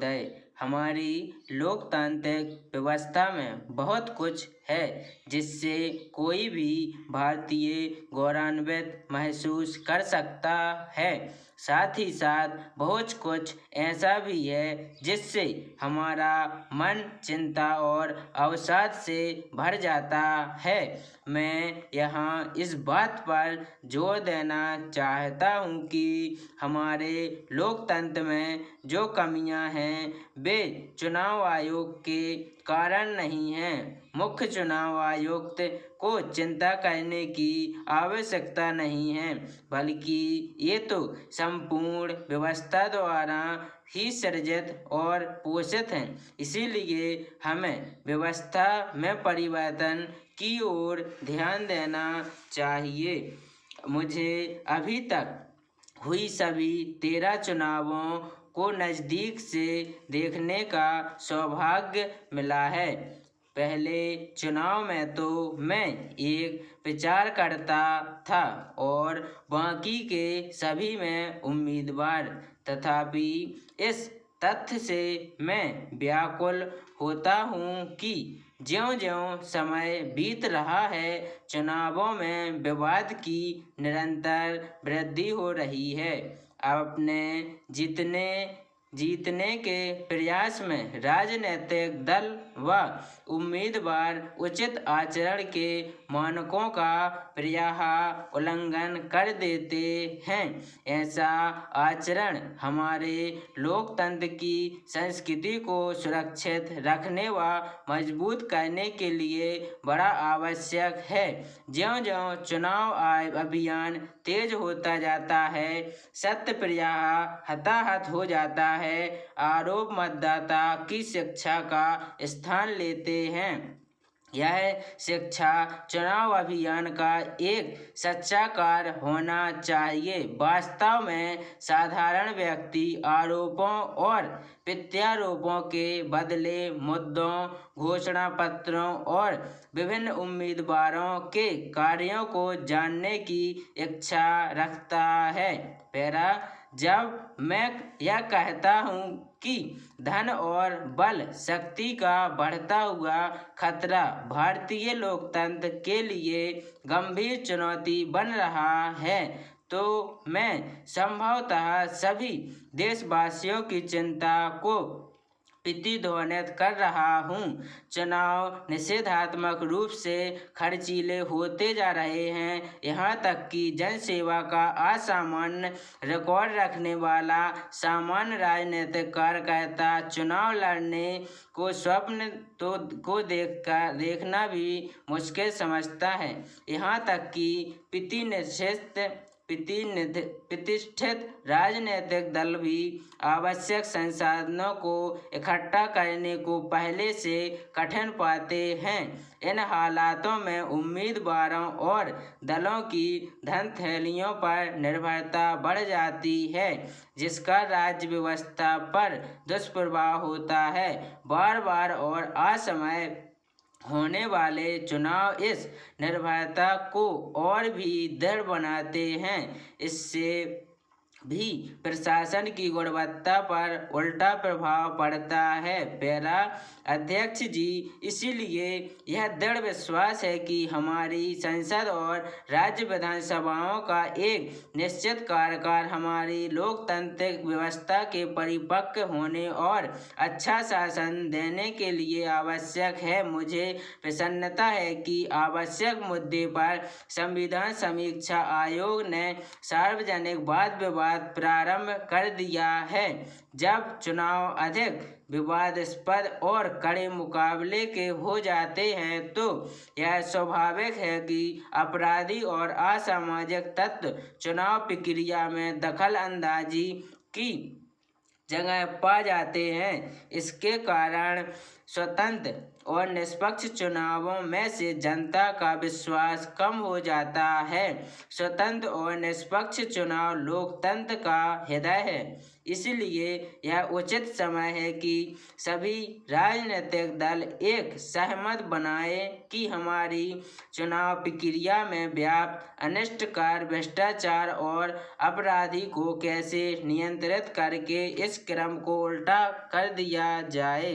महोदय, हमारी लोकतांत्रिक व्यवस्था में बहुत कुछ है जिससे कोई भी भारतीय गौरवान्वित महसूस कर सकता है। साथ ही साथ बहुत कुछ ऐसा भी है जिससे हमारा मन चिंता और अवसाद से भर जाता है। मैं यहाँ इस बात पर जोर देना चाहता हूँ कि हमारे लोकतंत्र में जो कमियां हैं वे चुनाव आयोग के कारण नहीं हैं। मुख्य चुनाव आयुक्त को चिंता करने की आवश्यकता नहीं है, बल्कि ये तो संपूर्ण व्यवस्था द्वारा ही सृजित और पोषित हैं। इसीलिए हमें व्यवस्था में परिवर्तन की ओर ध्यान देना चाहिए। मुझे अभी तक हुई सभी 13 चुनावों को नज़दीक से देखने का सौभाग्य मिला है। पहले चुनाव में तो मैं एक प्रचारकर्ता था और बाकी के सभी में उम्मीदवार। तथापि इस तथ्य से मैं व्याकुल होता हूँ कि ज्यों-ज्यों समय बीत रहा है, चुनावों में विवाद की निरंतर वृद्धि हो रही है। अपने जीतने के प्रयास में राजनीतिक दल व उम्मीदवार उचित आचरण के मानकों का प्रायः उल्लंघन कर देते हैं। ऐसा आचरण हमारे लोकतंत्र की संस्कृति को सुरक्षित रखने व मजबूत करने के लिए बड़ा आवश्यक है। ज्यों-ज्यों चुनाव अभियान तेज होता जाता है, सत्य प्रायः हताहत हो जाता है। आरोप मतदाता की शिक्षा का स्थान लेते हैं। यह शिक्षा चुनाव अभियान का एक सच्चा कार्य होना चाहिए। वास्तव में साधारण व्यक्ति आरोपों और प्रत्यारोपों के बदले मुद्दों, घोषणा पत्रों और विभिन्न उम्मीदवारों के कार्यों को जानने की इच्छा रखता है। जब मैं यह कहता हूँ कि धन और बल शक्ति का बढ़ता हुआ खतरा भारतीय लोकतंत्र के लिए गंभीर चुनौती बन रहा है, तो मैं संभवतः सभी देशवासियों की चिंता को प्रतिध्वनित कर रहा हूँ। चुनाव निषेधात्मक रूप से खर्चीले होते जा रहे हैं। यहाँ तक कि जनसेवा का असामान्य रिकॉर्ड रखने वाला सामान्य राजनीतिक कार्यकर्ता चुनाव लड़ने को स्वप्न को देखना भी मुश्किल समझता है। यहाँ तक कि प्रतिष्ठित राजनीतिक दल भी आवश्यक संसाधनों को इकट्ठा करने को पहले से कठिन पाते हैं। इन हालातों में उम्मीदवारों और दलों की धन थैलियों पर निर्भरता बढ़ जाती है, जिसका राज्य व्यवस्था पर दुष्प्रभाव होता है। बार-बार और असमय होने वाले चुनाव इस निर्भरता को और भी दृढ़ बनाते हैं। इससे भी प्रशासन की गुणवत्ता पर उल्टा प्रभाव पड़ता है। अध्यक्ष जी, इसीलिए यह दृढ़ विश्वास है कि हमारी संसद और राज्य विधानसभाओं का एक निश्चित कार्यकाल हमारी लोकतांत्रिक व्यवस्था के परिपक्व होने और अच्छा शासन देने के लिए आवश्यक है। मुझे प्रसन्नता है कि आवश्यक मुद्दे पर संविधान समीक्षा आयोग ने सार्वजनिक वाद विवाद प्रारंभ कर दिया है। जब चुनाव अधिक विवादास्पद और कड़े मुकाबले के हो जाते हैं, तो यह स्वाभाविक है कि अपराधी और असामाजिक तत्व चुनाव प्रक्रिया में दखल अंदाजी की जगह पा जाते हैं। इसके कारण स्वतंत्र और निष्पक्ष चुनावों में से जनता का विश्वास कम हो जाता है। स्वतंत्र और निष्पक्ष चुनाव लोकतंत्र का हृदय है। इसलिए यह उचित समय है कि सभी राजनीतिक दल एक सहमत बनाए कि हमारी चुनाव प्रक्रिया में व्याप्त अनिष्टकार भ्रष्टाचार और अपराधी को कैसे नियंत्रित करके इस क्रम को उल्टा कर दिया जाए।